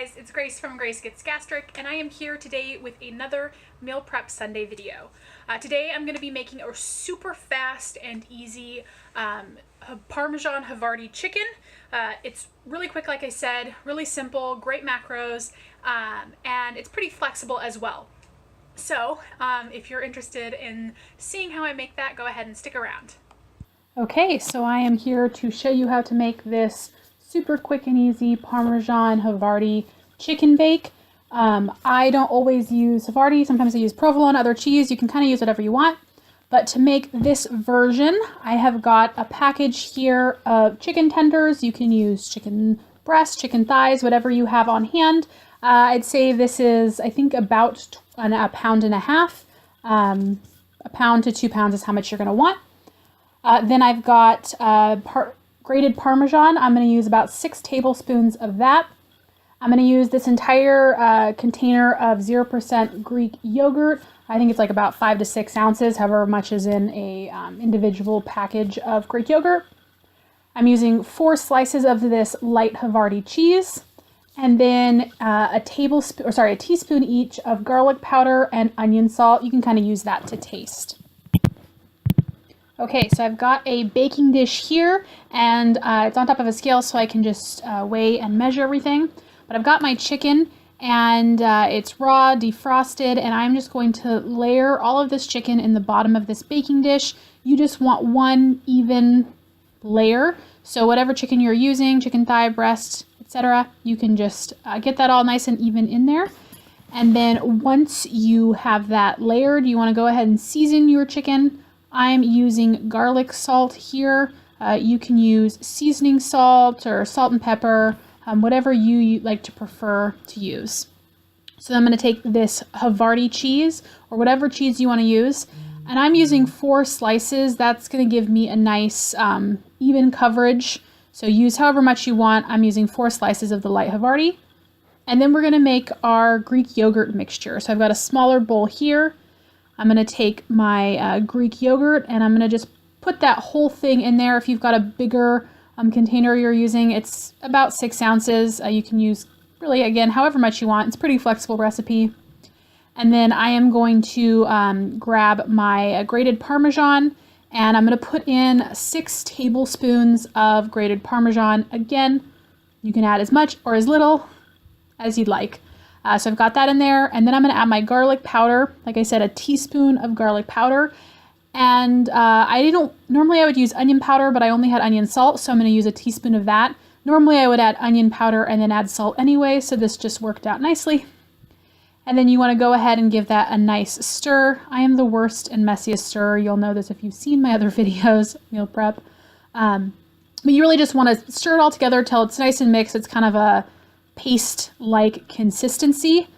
guys, it's Grace from Grace Gets Gastric, and I am here today with another meal prep Sunday video. Today I'm going to be making a super fast and easy Parmesan Havarti chicken. It's really quick, like I said, really simple, great macros, and it's pretty flexible as well. So if you're interested in seeing how I make that, go ahead and stick around. Okay, so I am here to show you how to make this super quick and easy Parmesan Havarti chicken bake. I don't always use Havarti. Sometimes I use provolone, other cheese. You can kind of use whatever you want. But to make this version, I have got a package here of chicken tenders. You can use chicken breast, chicken thighs, whatever you have on hand. I'd say this is, I think, about a pound and a half. A pound to 2 pounds is how much you're going to want. Then I've got grated Parmesan. I'm going to use about 6 tablespoons of that. I'm going to use this entire container of 0% Greek yogurt. I think it's like about 5 to 6 ounces, however much is in a individual package of Greek yogurt. I'm using 4 slices of this light Havarti cheese, and then a teaspoon each of garlic powder and onion salt. You can kind of use that to taste. Okay, so I've got a baking dish here, and it's on top of a scale so I can just weigh and measure everything. But I've got my chicken, and it's raw, defrosted, and I'm just going to layer all of this chicken in the bottom of this baking dish. You just want one even layer. So whatever chicken you're using, chicken thigh, breast, etc., you can just get that all nice and even in there. And then once you have that layered, you want to go ahead and season your chicken. I'm using garlic salt here. You can use seasoning salt or salt and pepper, whatever you like to prefer to use. So I'm going to take this Havarti cheese or whatever cheese you want to use, and I'm using 4 slices. That's going to give me a nice even coverage. So use however much you want. I'm using 4 slices of the light Havarti. And then we're going to make our Greek yogurt mixture. So I've got a smaller bowl here. I'm going to take my Greek yogurt, and I'm going to just put that whole thing in there. If you've got a bigger container you're using, it's about 6 ounces. You can use really, again, however much you want. It's a pretty flexible recipe. And then I am going to grab my grated Parmesan, and I'm going to put in 6 tablespoons of grated Parmesan. Again, you can add as much or as little as you'd like. So I've got that in there, and then I'm going to add my garlic powder. Like I said, a teaspoon of garlic powder. And normally I would use onion powder, but I only had onion salt, so I'm going to use a teaspoon of that. Normally I would add onion powder and then add salt anyway, so this just worked out nicely. And then you want to go ahead and give that a nice stir. I am the worst and messiest stirrer. You'll know this if you've seen my other videos, meal prep. But you really just want to stir it all together till it's nice and mixed. It's kind of a paste-like consistency.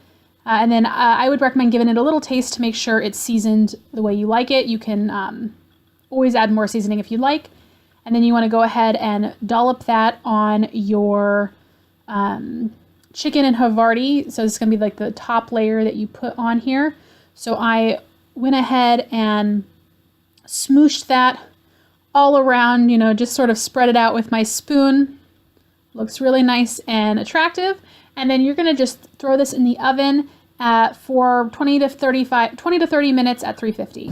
And then I would recommend giving it a little taste to make sure it's seasoned the way you like it. You can always add more seasoning if you like. And then you want to go ahead and dollop that on your chicken and Havarti. So this is going to be like the top layer that you put on here. So I went ahead and smooshed that all around, just sort of spread it out with my spoon. Looks really nice and attractive. And then you're going to just throw this in the oven for 20 to 30 minutes at 350.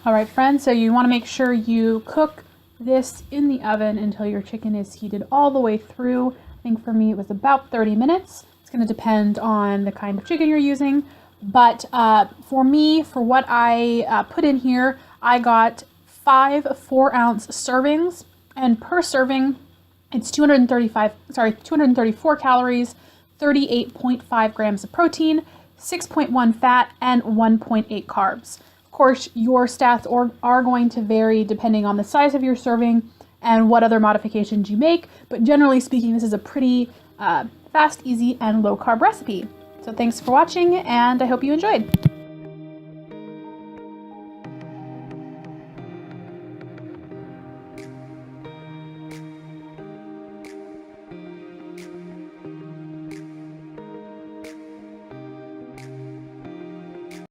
All right, friends, so you want to make sure you cook this in the oven until your chicken is heated all the way through. I think for me it was about 30 minutes. It's going to depend on the kind of chicken you're using. But for me, for what I put in here, I got 5 4-ounce servings, and per serving, it's 234 calories, 38.5 grams of protein, 6.1 fat, and 1.8 carbs. Of course, your stats are going to vary depending on the size of your serving and what other modifications you make, but generally speaking, this is a pretty fast, easy, and low-carb recipe. So thanks for watching, and I hope you enjoyed.